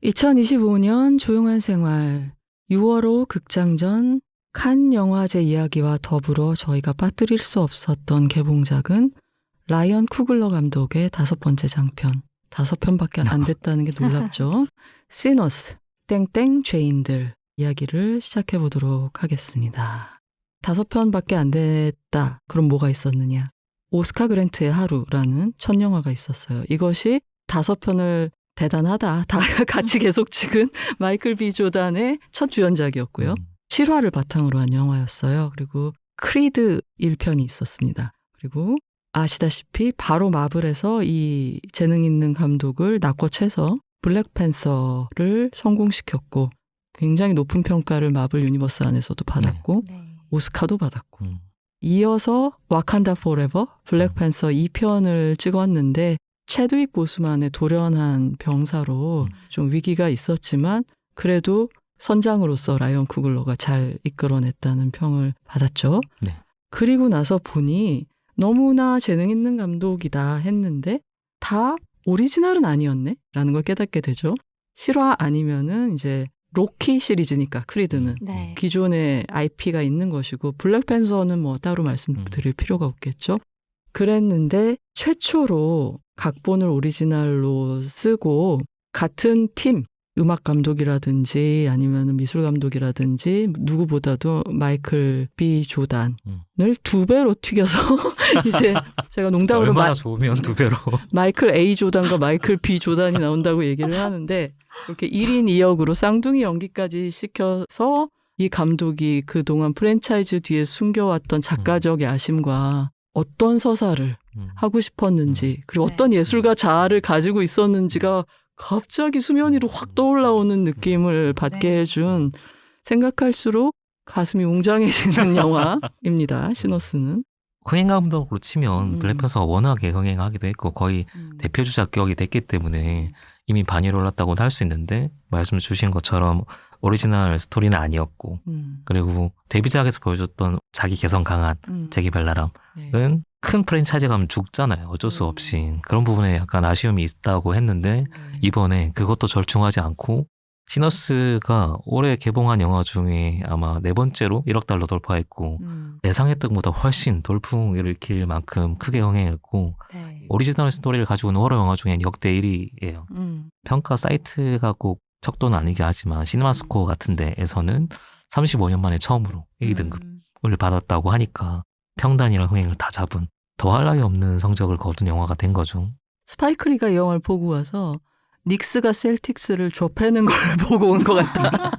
2025년 조용한 생활 6월호 극장전 칸 영화제 이야기와 더불어 저희가 빠뜨릴 수 없었던 개봉작은 라이언 쿠글러 감독의 5번째 장편. 5편밖에 안 됐다는 게 놀랍죠. 시너스, 땡땡 죄인들 이야기를 시작해 보도록 하겠습니다. 5편밖에 안 됐다. 그럼 뭐가 있었느냐? 오스카 그랜트의 하루라는 첫 영화가 있었어요. 이것이 5편을 대단하다. 다 같이 계속 찍은 마이클 B 조단의 첫 주연작이었고요. 실화를 바탕으로 한 영화였어요. 그리고 크리드 1편이 있었습니다. 그리고 아시다시피 바로 마블에서 이 재능 있는 감독을 낚아채서 블랙팬서를 성공시켰고 굉장히 높은 평가를 마블 유니버스 안에서도 받았고 오스카도 받았고 이어서 와칸다 포레버 블랙팬서 2편을 찍었는데 체드윅 보스만의 돌연한 병사로 좀 위기가 있었지만 그래도 선장으로서 라이언 쿠글러가 잘 이끌어냈다는 평을 받았죠. 네. 그리고 나서 보니 너무나 재능 있는 감독이다 했는데 다 오리지널은 아니었네? 라는 걸 깨닫게 되죠. 실화 아니면은 이제 로키 시리즈니까 크리드는 네. 기존의 IP가 있는 것이고 블랙팬서는 뭐 따로 말씀드릴 필요가 없겠죠. 그랬는데 최초로 각본을 오리지널로 쓰고 같은 팀 음악 감독이라든지 아니면 미술 감독이라든지 누구보다도 마이클 B 조단을 2배로 튀겨서 이제 제가 농담으로 얼마나 좋으면 2배로 마이클 A 조단과 마이클 B 조단이 나온다고 얘기를 하는데 이렇게 1인 2역으로 쌍둥이 연기까지 시켜서 이 감독이 그동안 프랜차이즈 뒤에 숨겨왔던 작가적 야심과 어떤 서사를 하고 싶었는지 그리고 어떤 예술가 자아를 가지고 있었는지가 갑자기 수면 위로 확 떠올라오는 느낌을 받게 해준 생각할수록 가슴이 웅장해지는 영화입니다. 시너스는. 흥행 감독으로 치면 블랙팬서가 워낙에 흥행하기도 했고 거의 대표주자격이 됐기 때문에 이미 반열에 올랐다고도 할 수 있는데 말씀 주신 것처럼 오리지널 스토리는 아니었고 그리고 데뷔작에서 보여줬던 자기 개성 강한 제기 벨라람은 큰 프랜차이즈 가면 죽잖아요. 어쩔 수 없이. 그런 부분에 약간 아쉬움이 있다고 했는데 이번에 그것도 절충하지 않고 시너스가 올해 개봉한 영화 중에 아마 4번째로 1억 달러 돌파했고 예상했던 것보다 훨씬 돌풍을 일으킬 만큼 크게 흥행했고 오리지널 스토리를 가지고 있는 호러 영화 중엔 역대 1위예요. 평가 사이트가 꼭 척도는 아니긴 하지만 시네마스코어 같은 데에서는 35년 만에 처음으로 1등급을 받았다고 하니까 평단이랑 흥행을 다 잡은 더할 나위 없는 성적을 거둔 영화가 된 거죠. 스파이크 리가 이 영화를 보고 와서 닉스가 셀틱스를 좁혀는 걸 보고 온 것 같다.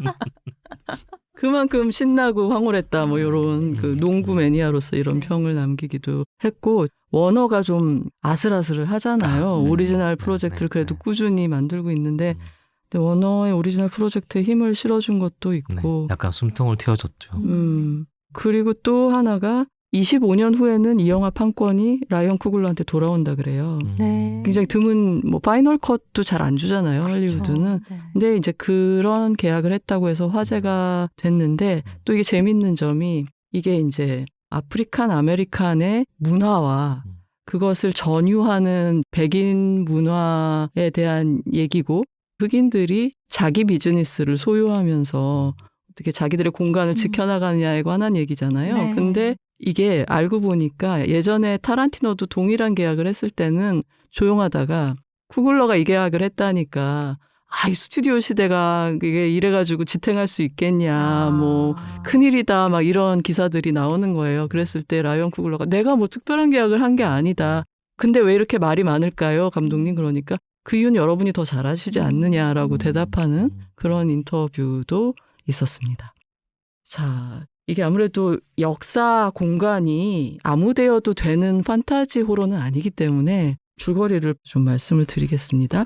그만큼 신나고 황홀했다. 뭐 이런 그 농구 매니아로서 이런 평을 남기기도 했고 워너가 좀 아슬아슬을 하잖아요. 오리지널 프로젝트를 그래도 꾸준히 만들고 있는데 워너의 오리지널 프로젝트에 힘을 실어준 것도 있고 약간 숨통을 틔워줬죠. 그리고 또 하나가 25년 후에는 이 영화 판권이 라이언 쿠글러한테 돌아온다 그래요. 굉장히 드문 뭐 파이널 컷도 잘 안 주잖아요. 할리우드는. 근데 이제 그런 계약을 했다고 해서 화제가 됐는데 또 이게 재밌는 점이 이게 이제 아프리칸 아메리칸의 문화와 그것을 전유하는 백인 문화에 대한 얘기고 흑인들이 자기 비즈니스를 소유하면서 어떻게 자기들의 공간을 지켜나가느냐에 관한 얘기잖아요. 근데 이게 알고 보니까 예전에 타란티노도 동일한 계약을 했을 때는 조용하다가 쿠글러가 이 계약을 했다니까 이 스튜디오 시대가 이게 이래가지고 지탱할 수 있겠냐 뭐 큰일이다 막 이런 기사들이 나오는 거예요. 그랬을 때 라이언 쿠글러가 내가 뭐 특별한 계약을 한 게 아니다. 근데 왜 이렇게 말이 많을까요? 감독님 그러니까 그 이유는 여러분이 더 잘하시지 않느냐라고 대답하는 그런 인터뷰도 있었습니다. 자, 이게 아무래도 역사 공간이 아무데여도 되는 판타지 호러는 아니기 때문에 줄거리를 좀 말씀을 드리겠습니다.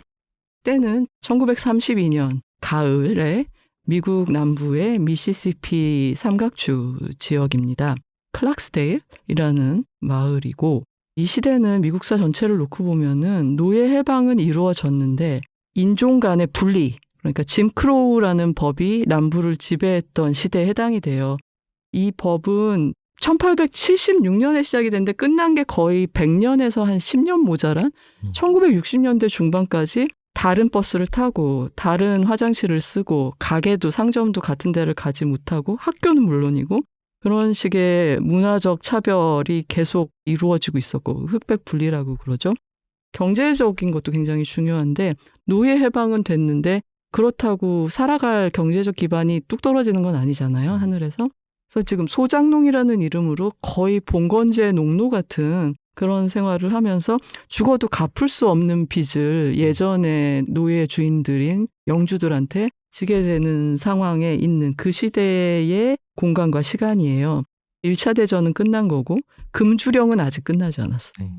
때는 1932년 가을에 미국 남부의 미시시피 삼각주 지역입니다. 클락스데일이라는 마을이고 이 시대는 미국사 전체를 놓고 보면은 노예 해방은 이루어졌는데 인종 간의 분리 그러니까 짐 크로우라는 법이 남부를 지배했던 시대에 해당이 돼요. 이 법은 1876년에 시작이 됐는데 끝난 게 거의 100년에서 한 10년 모자란 1960년대 중반까지 다른 버스를 타고 다른 화장실을 쓰고 가게도 상점도 같은 데를 가지 못하고 학교는 물론이고 그런 식의 문화적 차별이 계속 이루어지고 있었고 흑백 분리라고 그러죠. 경제적인 것도 굉장히 중요한데 노예 해방은 됐는데 그렇다고 살아갈 경제적 기반이 뚝 떨어지는 건 아니잖아요. 하늘에서. 그래서 지금 소장농이라는 이름으로 거의 봉건제 농노 같은 그런 생활을 하면서 죽어도 갚을 수 없는 빚을 예전에 노예 주인들인 영주들한테 지게 되는 상황에 있는 그 시대의 공간과 시간이에요. 1차 대전은 끝난 거고 금주령은 아직 끝나지 않았어요.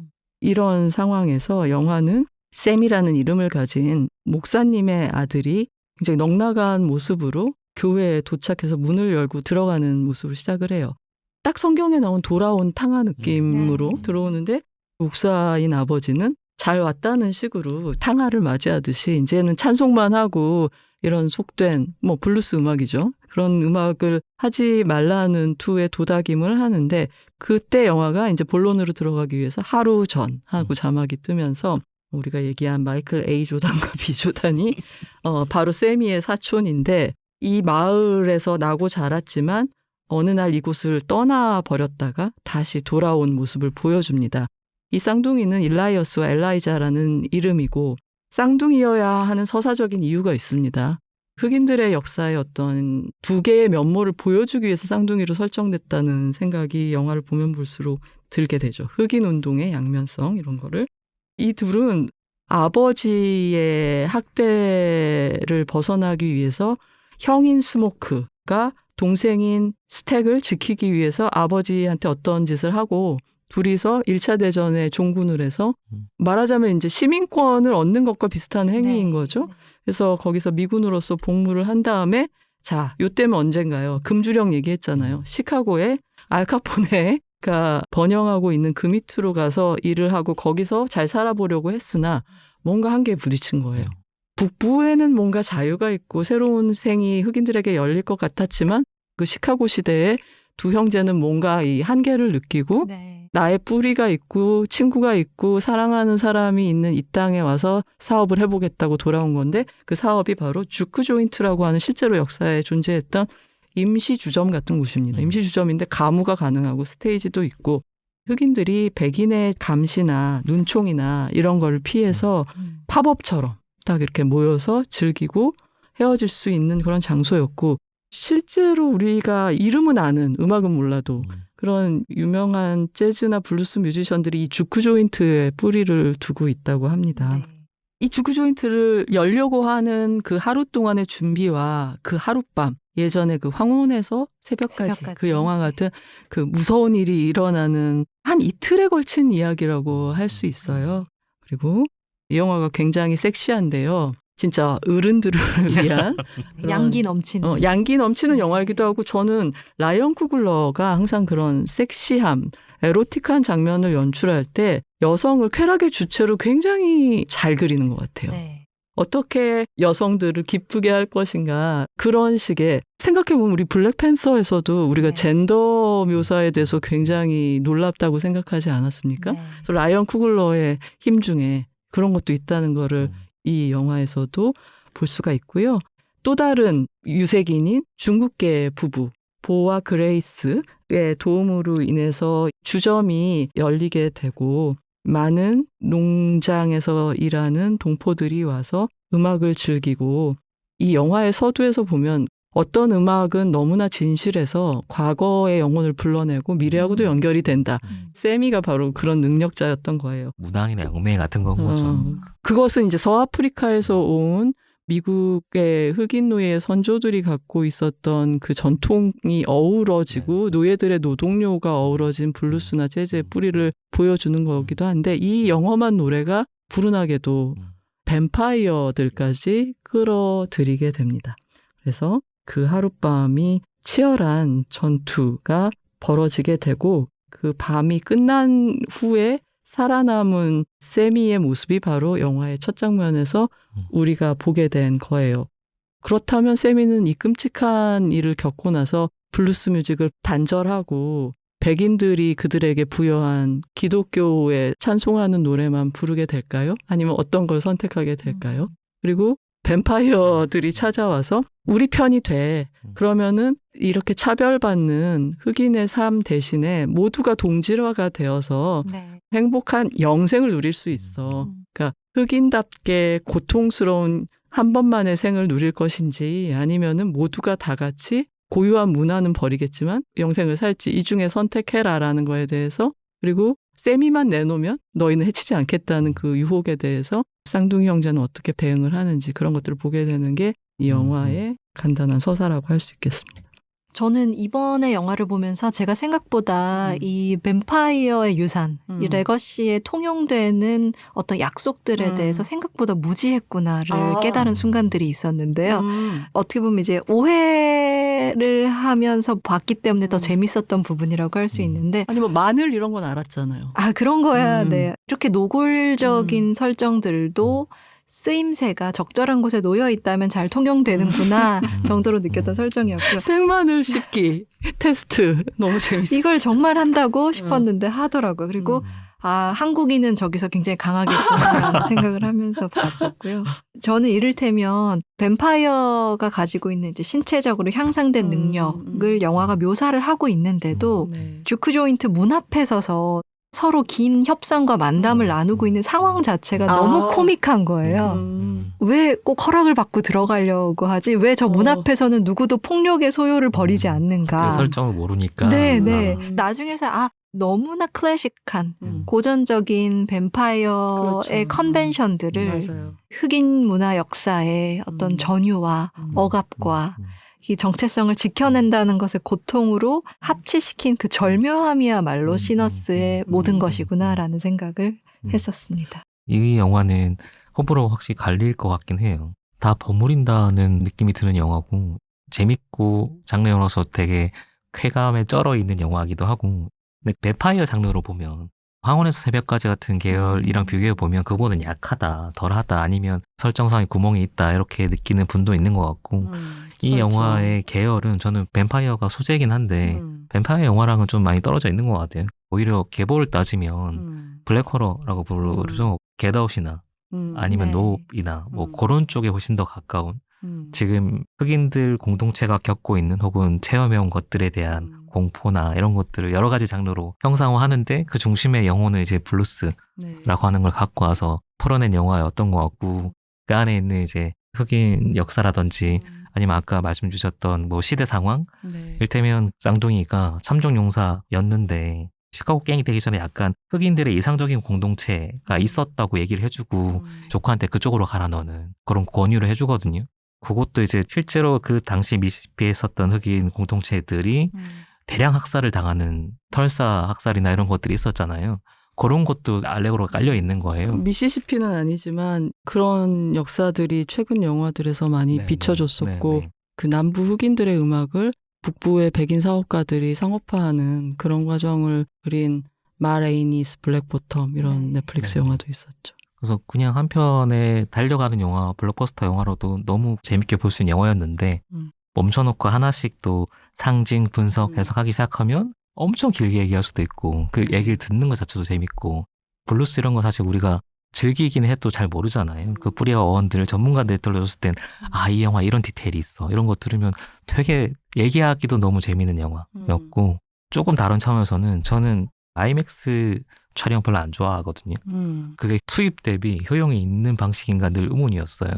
이런 상황에서 영화는 샘이라는 이름을 가진 목사님의 아들이 굉장히 넉나간 모습으로 교회에 도착해서 문을 열고 들어가는 모습으로 시작을 해요. 딱 성경에 나온 돌아온 탕아 느낌으로 들어오는데 목사인 아버지는 잘 왔다는 식으로 탕아를 맞이하듯이 이제는 찬송만 하고 이런 속된 뭐 블루스 음악이죠. 그런 음악을 하지 말라는 투의 도닥임을 하는데 그때 영화가 이제 본론으로 들어가기 위해서 하루 전 하고 자막이 뜨면서 우리가 얘기한 마이클 A 조단과 B 조단이 바로 세미의 사촌인데 이 마을에서 나고 자랐지만 어느 날 이곳을 떠나버렸다가 다시 돌아온 모습을 보여줍니다. 이 쌍둥이는 일라이어스와 엘라이자라는 이름이고 쌍둥이여야 하는 서사적인 이유가 있습니다. 흑인들의 역사의 어떤 두 개의 면모를 보여주기 위해서 쌍둥이로 설정됐다는 생각이 영화를 보면 볼수록 들게 되죠. 흑인 운동의 양면성 이런 거를. 이 둘은 아버지의 학대를 벗어나기 위해서 형인 스모크가 동생인 스택을 지키기 위해서 아버지한테 어떤 짓을 하고 둘이서 1차 대전에 종군을 해서 말하자면 이제 시민권을 얻는 것과 비슷한 행위인 거죠. 그래서 거기서 미군으로서 복무를 한 다음에 자, 요때면 언젠가요? 금주령 얘기했잖아요. 시카고에 알카포네가 번영하고 있는 그 밑으로 가서 일을 하고 거기서 잘 살아보려고 했으나 뭔가 한계에 부딪힌 거예요. 북부에는 뭔가 자유가 있고 새로운 생이 흑인들에게 열릴 것 같았지만 그 시카고 시대에 두 형제는 뭔가 이 한계를 느끼고 나의 뿌리가 있고 친구가 있고 사랑하는 사람이 있는 이 땅에 와서 사업을 해보겠다고 돌아온 건데 그 사업이 바로 주크 조인트라고 하는 실제로 역사에 존재했던 임시주점 같은 곳입니다. 임시주점인데 가무가 가능하고 스테이지도 있고 흑인들이 백인의 감시나 눈총이나 이런 걸 피해서 팝업처럼 딱 이렇게 모여서 즐기고 헤어질 수 있는 그런 장소였고 실제로 우리가 이름은 아는 음악은 몰라도 그런 유명한 재즈나 블루스 뮤지션들이 이 주크 조인트에 뿌리를 두고 있다고 합니다. 이 주크 조인트를 열려고 하는 그 하루 동안의 준비와 그 하룻밤 예전에 그 황혼에서 새벽까지 그 영화 같은 그 무서운 일이 일어나는 한 이틀에 걸친 이야기라고 할 수 있어요. 그리고 이 영화가 굉장히 섹시한데요. 진짜 어른들을 위한 양기 넘치는 양기 넘치는 영화이기도 하고 저는 라이언 쿠글러가 항상 그런 섹시함, 에로틱한 장면을 연출할 때 여성을 쾌락의 주체로 굉장히 잘 그리는 것 같아요. 어떻게 여성들을 기쁘게 할 것인가 그런 식의 생각해보면 우리 블랙팬서에서도 우리가 젠더 묘사에 대해서 굉장히 놀랍다고 생각하지 않았습니까? 그래서 라이언 쿠글러의 힘 중에 그런 것도 있다는 거를 이 영화에서도 볼 수가 있고요. 또 다른 유색인인 중국계 부부 보와 그레이스의 도움으로 인해서 주점이 열리게 되고 많은 농장에서 일하는 동포들이 와서 음악을 즐기고 이 영화의 서두에서 보면 어떤 음악은 너무나 진실해서 과거의 영혼을 불러내고 미래하고도 연결이 된다. 세미가 바로 그런 능력자였던 거예요. 문학이나 영매 같은 건 거죠. 그것은 이제 서아프리카에서 온 미국의 흑인 노예의 선조들이 갖고 있었던 그 전통이 어우러지고 노예들의 노동요가 어우러진 블루스나 재즈의 뿌리를 보여주는 거기도 한데 이 영험한 노래가 불운하게도 뱀파이어들까지 끌어들이게 됩니다. 그래서 그 하룻밤이 치열한 전투가 벌어지게 되고 그 밤이 끝난 후에 살아남은 세미의 모습이 바로 영화의 첫 장면에서 우리가 보게 된 거예요. 그렇다면 세미는 이 끔찍한 일을 겪고 나서 블루스 뮤직을 단절하고 백인들이 그들에게 부여한 기독교에 찬송하는 노래만 부르게 될까요? 아니면 어떤 걸 선택하게 될까요? 그리고 뱀파이어들이 찾아와서 우리 편이 돼. 그러면은 이렇게 차별받는 흑인의 삶 대신에 모두가 동질화가 되어서 네. 행복한 영생을 누릴 수 있어. 그러니까 흑인답게 고통스러운 한 번만의 생을 누릴 것인지 아니면은 모두가 다 같이 고유한 문화는 버리겠지만 영생을 살지 이 중에 선택해라라는 거에 대해서 그리고 세미만 내놓으면 너희는 해치지 않겠다는 그 유혹에 대해서 쌍둥이 형제는 어떻게 대응을 하는지 그런 것들을 보게 되는 게 이 영화의 간단한 서사라고 할 수 있겠습니다. 저는 이번에 영화를 보면서 제가 생각보다 이 뱀파이어의 유산, 이 레거시에 통용되는 어떤 약속들에 대해서 생각보다 무지했구나를 깨달은 순간들이 있었는데요. 어떻게 보면 이제 오해를 하면서 봤기 때문에 더 재밌었던 부분이라고 할 수 있는데 아니 뭐 마늘 이런 건 알았잖아요. 아 그런 거야. 네. 이렇게 노골적인 설정들도 쓰임새가 적절한 곳에 놓여 있다면 잘 통용되는구나 정도로 느꼈던 설정이었고요. 생마늘 씹기 테스트 너무 재밌었어요. 이걸 정말 한다고 싶었는데 하더라고요. 그리고 아 한국인은 저기서 굉장히 강하겠구나라는 생각을 하면서 봤었고요. 저는 이를테면 뱀파이어가 가지고 있는 이제 신체적으로 향상된 능력을 영화가 묘사를 하고 있는데도 주크 조인트 문 앞에 서서 서로 긴 협상과 만담을 나누고 있는 상황 자체가 너무 코믹한 거예요. 왜 꼭 허락을 받고 들어가려고 하지? 왜 저 문 앞에서는 누구도 폭력의 소요를 벌이지 않는가? 그 설정을 모르니까. 네네. 나중에서 너무나 클래식한 고전적인 뱀파이어의 그렇죠. 컨벤션들을 맞아요. 흑인 문화 역사의 어떤 전유와 억압과 이 정체성을 지켜낸다는 것을 고통으로 합치시킨 그 절묘함이야말로 시너스의 모든 것이구나라는 생각을 했었습니다. 이 영화는 호불호 확실히 갈릴 것 같긴 해요. 다 버무린다는 느낌이 드는 영화고 재밌고 장르 영화로서 되게 쾌감에 쩔어 있는 영화이기도 하고 근데 뱀파이어 장르로 보면 황혼에서 새벽까지 같은 계열이랑 비교해보면 그거보다는 약하다, 덜하다 아니면 설정상에 구멍이 있다 이렇게 느끼는 분도 있는 것 같고 이 그렇죠. 영화의 계열은 저는 뱀파이어가 소재이긴 한데 뱀파이어 영화랑은 좀 많이 떨어져 있는 것 같아요. 오히려 계보를 따지면 블랙호러라고 부르죠. 겟아웃이나 아니면 노업이나 뭐 그런 쪽에 훨씬 더 가까운 지금 흑인들 공동체가 겪고 있는 혹은 체험해온 것들에 대한 공포나 이런 것들을 여러 가지 장르로 형상화하는데 그 중심의 영혼은 이제 블루스라고 하는 걸 갖고 와서 풀어낸 영화였던 것 같고 그 안에 있는 이제 흑인 역사라든지 아니면 아까 말씀 주셨던 뭐 시대 상황 일테면 쌍둥이가 참전용사였는데 시카고 갱이 되기 전에 약간 흑인들의 이상적인 공동체가 있었다고 얘기를 해주고 조카한테 그쪽으로 가라 너는 그런 권유를 해주거든요. 그것도 이제 실제로 그 당시 미시시피에 있었던 흑인 공동체들이 대량 학살을 당하는 털사 학살이나 이런 것들이 있었잖아요. 그런 것도 알레고로가 깔려 있는 거예요. 미시시피는 아니지만 그런 역사들이 최근 영화들에서 많이 비춰졌었고 그 남부 흑인들의 음악을 북부의 백인 사업가들이 상업화하는 그런 과정을 그린 마 레이니스 블랙보텀 이런 넷플릭스 영화도 있었죠. 그래서 그냥 한편에 달려가는 영화, 블록버스터 영화로도 너무 재밌게 볼 수 있는 영화였는데 멈춰놓고 하나씩 또 상징, 분석, 해석하기 시작하면 엄청 길게 얘기할 수도 있고 그 얘기를 듣는 것 자체도 재밌고 블루스 이런 거 사실 우리가 즐기긴 해도 잘 모르잖아요. 그 뿌리와 어원들 전문가들 들려줬을 땐 아, 이 영화 이런 디테일이 있어. 이런 거 들으면 되게 얘기하기도 너무 재밌는 영화였고 조금 다른 차원에서는 저는 아이맥스 촬영 별로 안 좋아하거든요. 그게 투입 대비 효용이 있는 방식인가 늘 의문이었어요.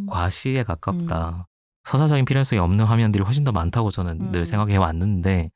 과시에 가깝다. 서사적인 필요성이 없는 화면들이 훨씬 더 많다고 저는 늘 생각해 왔는데